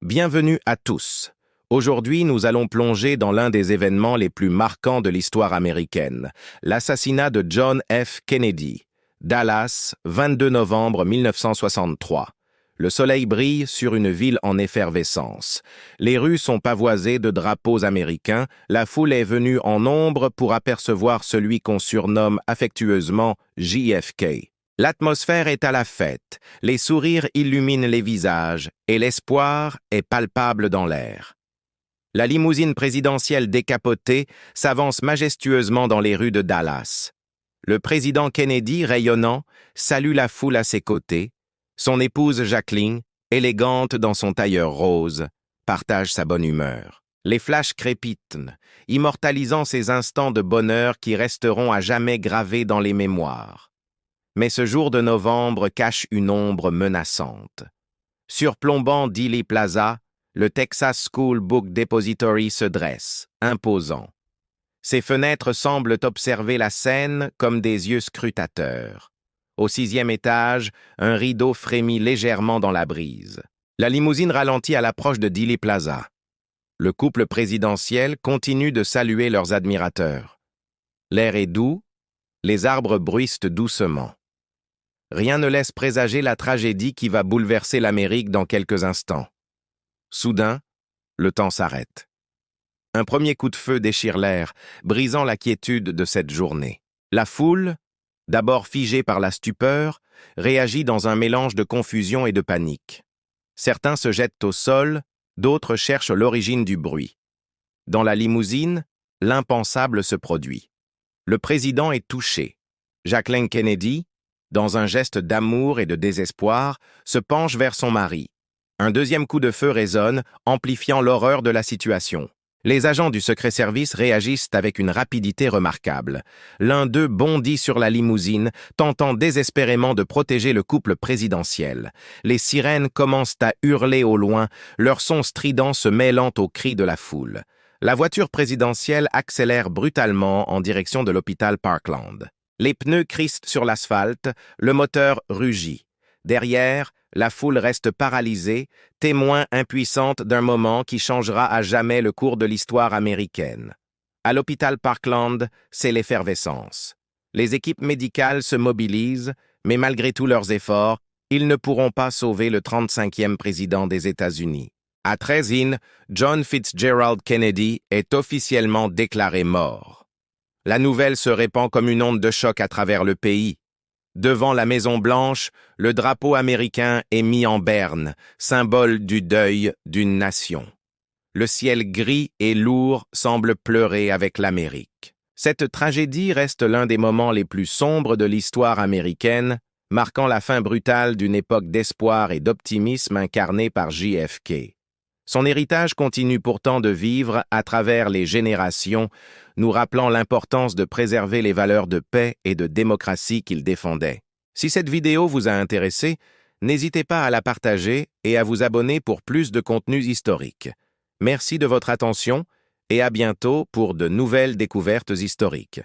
Bienvenue à tous. Aujourd'hui, nous allons plonger dans l'un des événements les plus marquants de l'histoire américaine, l'assassinat de John F. Kennedy. Dallas, 22 novembre 1963. Le soleil brille sur une ville en effervescence. Les rues sont pavoisées de drapeaux américains, la foule est venue en nombre pour apercevoir celui qu'on surnomme affectueusement JFK. L'atmosphère est à la fête, les sourires illuminent les visages et l'espoir est palpable dans l'air. La limousine présidentielle décapotée s'avance majestueusement dans les rues de Dallas. Le président Kennedy, rayonnant, salue la foule à ses côtés. Son épouse Jacqueline, élégante dans son tailleur rose, partage sa bonne humeur. Les flashs crépitent, immortalisant ces instants de bonheur qui resteront à jamais gravés dans les mémoires. Mais ce jour de novembre cache une ombre menaçante. Surplombant Dealey Plaza, le Texas School Book Depository se dresse, imposant. Ses fenêtres semblent observer la scène comme des yeux scrutateurs. Au 6e étage, un rideau frémit légèrement dans la brise. La limousine ralentit à l'approche de Dealey Plaza. Le couple présidentiel continue de saluer leurs admirateurs. L'air est doux, les arbres bruissent doucement. Rien ne laisse présager la tragédie qui va bouleverser l'Amérique dans quelques instants. Soudain, le temps s'arrête. Un premier coup de feu déchire l'air, brisant la quiétude de cette journée. La foule, d'abord figée par la stupeur, réagit dans un mélange de confusion et de panique. Certains se jettent au sol, d'autres cherchent l'origine du bruit. Dans la limousine, l'impensable se produit. Le président est touché. Jacqueline Kennedy, dans un geste d'amour et de désespoir, se penche vers son mari. Un deuxième coup de feu résonne, amplifiant l'horreur de la situation. Les agents du secret service réagissent avec une rapidité remarquable. L'un d'eux bondit sur la limousine, tentant désespérément de protéger le couple présidentiel. Les sirènes commencent à hurler au loin, leur son strident se mêlant aux cris de la foule. La voiture présidentielle accélère brutalement en direction de l'hôpital Parkland. Les pneus crissent sur l'asphalte, le moteur rugit. Derrière, la foule reste paralysée, témoin impuissante d'un moment qui changera à jamais le cours de l'histoire américaine. À l'hôpital Parkland, c'est l'effervescence. Les équipes médicales se mobilisent, mais malgré tous leurs efforts, ils ne pourront pas sauver le 35e président des États-Unis. À 13 John Fitzgerald Kennedy est officiellement déclaré mort. La nouvelle se répand comme une onde de choc à travers le pays. Devant la Maison-Blanche, le drapeau américain est mis en berne, symbole du deuil d'une nation. Le ciel gris et lourd semble pleurer avec l'Amérique. Cette tragédie reste l'un des moments les plus sombres de l'histoire américaine, marquant la fin brutale d'une époque d'espoir et d'optimisme incarnée par JFK. Son héritage continue pourtant de vivre à travers les générations, nous rappelant l'importance de préserver les valeurs de paix et de démocratie qu'il défendait. Si cette vidéo vous a intéressé, n'hésitez pas à la partager et à vous abonner pour plus de contenus historiques. Merci de votre attention et à bientôt pour de nouvelles découvertes historiques.